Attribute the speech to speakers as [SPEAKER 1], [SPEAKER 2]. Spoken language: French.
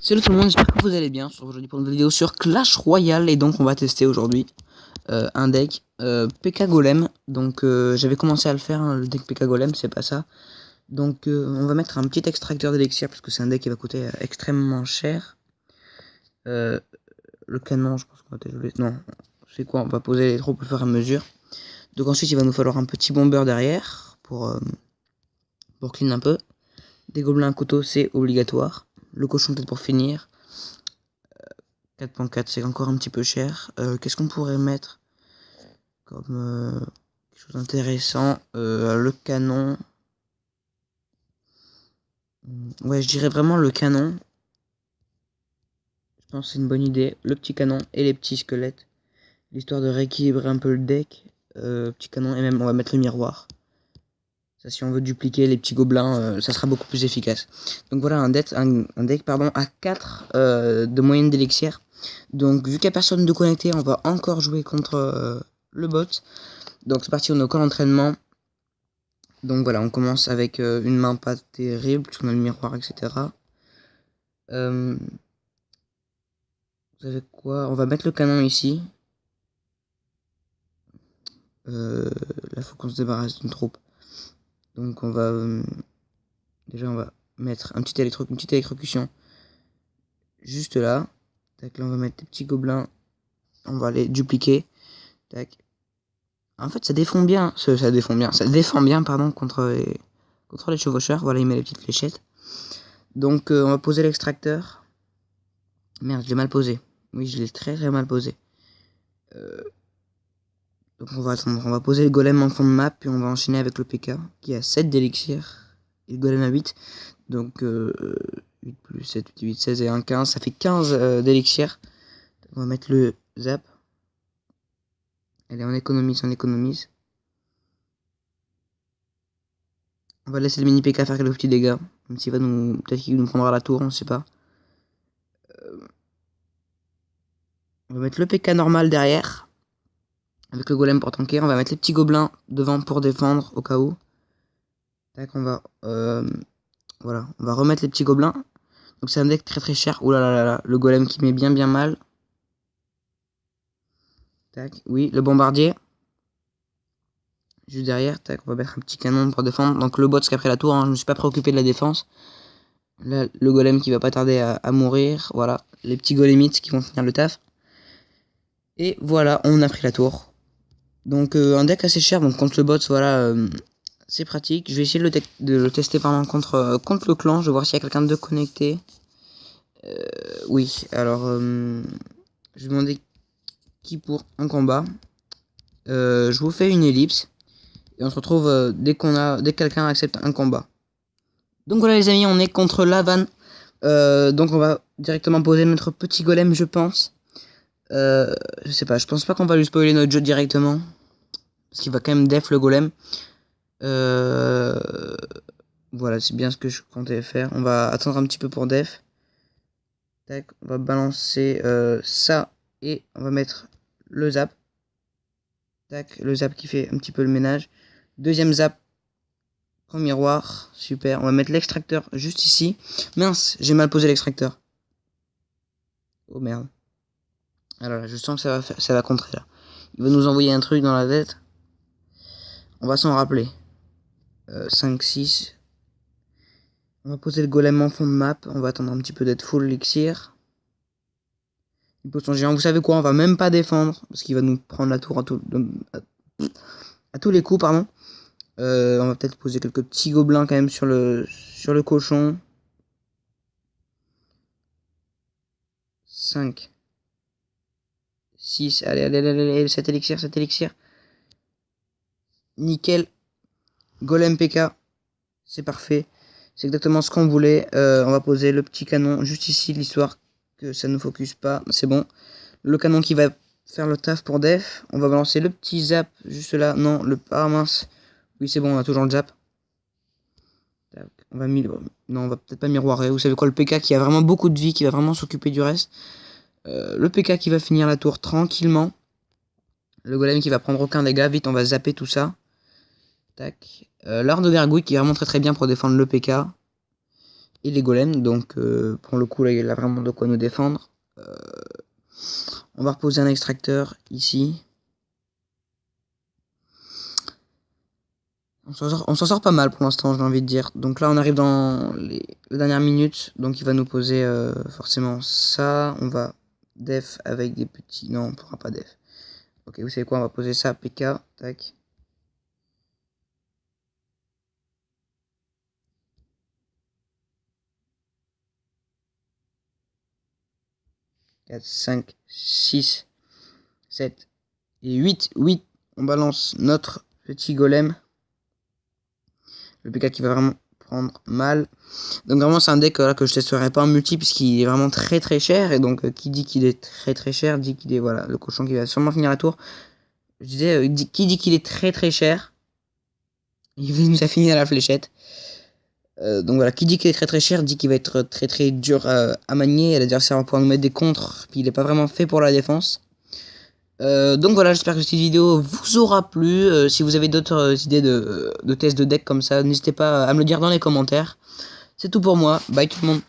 [SPEAKER 1] Salut tout le monde, j'espère que vous allez bien. Aujourd'hui pour une vidéo sur Clash Royale et donc on va tester aujourd'hui un deck PK Golem. Donc j'avais commencé à le faire, hein, le deck PK Golem, c'est pas ça. Donc on va mettre un petit extracteur d'élixir parce que c'est un deck qui va coûter extrêmement cher. Le canon, je pense qu'on va déjouer. Non, c'est quoi? On va poser les troupes au fur et à mesure. Donc ensuite il va nous falloir un petit bomber derrière pour clean un peu. Des gobelins à couteau, c'est obligatoire. Le cochon peut-être pour finir. 4.4 c'est encore un petit peu cher. Qu'est-ce qu'on pourrait mettre comme quelque chose d'intéressant? Le canon. Ouais, je dirais vraiment le canon. Je pense que c'est une bonne idée. Le petit canon et les petits squelettes. L'histoire de rééquilibrer un peu le deck. Petit canon et même on va mettre le miroir. Ça, si on veut dupliquer les petits gobelins, ça sera beaucoup plus efficace. Donc voilà un deck à 4 de moyenne d'élixir. Donc vu qu'il n'y a personne de connecté, on va encore jouer contre le bot. Donc c'est parti, on est au camp d'entraînement. Donc voilà, on commence avec une main pas terrible, puisqu'on a le miroir, etc. Vous savez quoi? On va mettre le canon ici. Là, faut qu'on se débarrasse d'une troupe. Donc on va... déjà, on va mettre une petite électrocution juste là. Tac, là, on va mettre des petits gobelins. On va les dupliquer. Tac. En fait, ça défend bien, pardon, contre les chevaucheurs. Voilà, il met les petites fléchettes. Donc, on va poser l'extracteur. Merde, je l'ai mal posé. Oui, je l'ai très mal posé. Donc, on va attendre. On va poser le golem en fond de map, puis on va enchaîner avec le PK, qui a 7 d'élixir. Et le golem a 8. Donc, 8 plus 7, 8, 16 et 1, 15. Ça fait 15 d'élixir. On va mettre le zap. Allez, on économise. On va laisser le mini PK faire quelques petits dégâts. Même s'il va nous... Peut-être qu'il nous prendra la tour, on sait pas. On va mettre le PK normal derrière. Avec le golem pour tanker. On va mettre les petits gobelins devant pour défendre au cas où. Tac, on va... voilà, on va remettre les petits gobelins. Donc c'est un deck très cher. Ouh là là là là. Le golem qui met bien mal. Tac, oui, le bombardier. Juste derrière, tac, on va mettre un petit canon pour défendre. Donc le bot qui a pris la tour, hein, je me suis pas préoccupé de la défense. Là, le golem qui va pas tarder à mourir. Voilà, les petits golemites qui vont finir le taf. Et voilà, on a pris la tour. Donc un deck assez cher, donc contre le bot, voilà, c'est pratique. Je vais essayer de le tester contre le clan. Je vais voir s'il y a quelqu'un de connecté. Oui, alors je vais demander qui pour un combat. Je vous fais une ellipse. Et on se retrouve dès que quelqu'un accepte un combat. Donc voilà les amis, on est contre Lavan. Donc on va directement poser notre petit golem, je pense. Je sais pas, je pense pas qu'on va lui spoiler notre jeu directement. Parce qu'il va quand même def le golem. Voilà, c'est bien ce que je comptais faire. On va attendre un petit peu pour def. Tac, on va balancer ça. Et on va mettre le zap. Tac, le zap qui fait un petit peu le ménage. Deuxième zap. Au miroir, super. On va mettre l'extracteur juste ici. Mince, j'ai mal posé l'extracteur. Oh merde. Alors là, je sens que ça va contrer là. Il va nous envoyer un truc dans la tête. On va s'en rappeler. 5, 6. On va poser le golem en fond de map. On va attendre un petit peu d'être full elixir. Il pose son géant. Vous savez quoi? On va même pas défendre. Parce qu'il va nous prendre la tour à tous les coups, pardon. On va peut-être poser quelques petits gobelins quand même sur le cochon. 5. 6. Allez, cet élixir. Nickel. Golem PK. C'est parfait. C'est exactement ce qu'on voulait. On va poser le petit canon juste ici, l'histoire que ça ne focus pas. C'est bon. Le canon qui va faire le taf pour def. On va balancer le petit zap juste là. Non, ah mince. Oui, c'est bon, on a toujours le zap. On va non, on va peut-être pas miroirer. Vous savez quoi, le PK qui a vraiment beaucoup de vie, qui va vraiment s'occuper du reste. Le PK qui va finir la tour tranquillement. Le golem qui va prendre aucun dégât. Vite, on va zapper tout ça. Tac. L'art de gargouille qui est vraiment très bien pour défendre le PK. et les golems. Donc pour le coup là il a vraiment de quoi nous défendre. On va reposer un extracteur ici. On s'en sort pas mal pour l'instant, j'ai envie de dire. Donc là on arrive dans les dernières minutes. Donc il va nous poser forcément ça. On va def avec des petits... Non, on ne pourra pas def. Ok, vous savez quoi, on va poser ça, PK, tac. 4, 5, 6, 7 et 8. 8, on balance notre petit golem. Le PK qui va vraiment prendre mal. Donc vraiment c'est un deck là, que je testerai pas en multi puisqu'il est vraiment très cher. Et donc qui dit qu'il est très cher dit qu'il est voilà le cochon qui va sûrement finir la tour. Je disais qui dit qu'il est très cher, il nous a fini à la fléchette. Donc voilà, qui dit qu'il est très cher dit qu'il va être très dur à manier. L'adversaire va pouvoir nous mettre des contres, puis il est pas vraiment fait pour la défense. Donc voilà, j'espère que cette vidéo vous aura plu. Si vous avez d'autres idées de tests de deck comme ça, n'hésitez pas à me le dire dans les commentaires. C'est tout pour moi, bye tout le monde.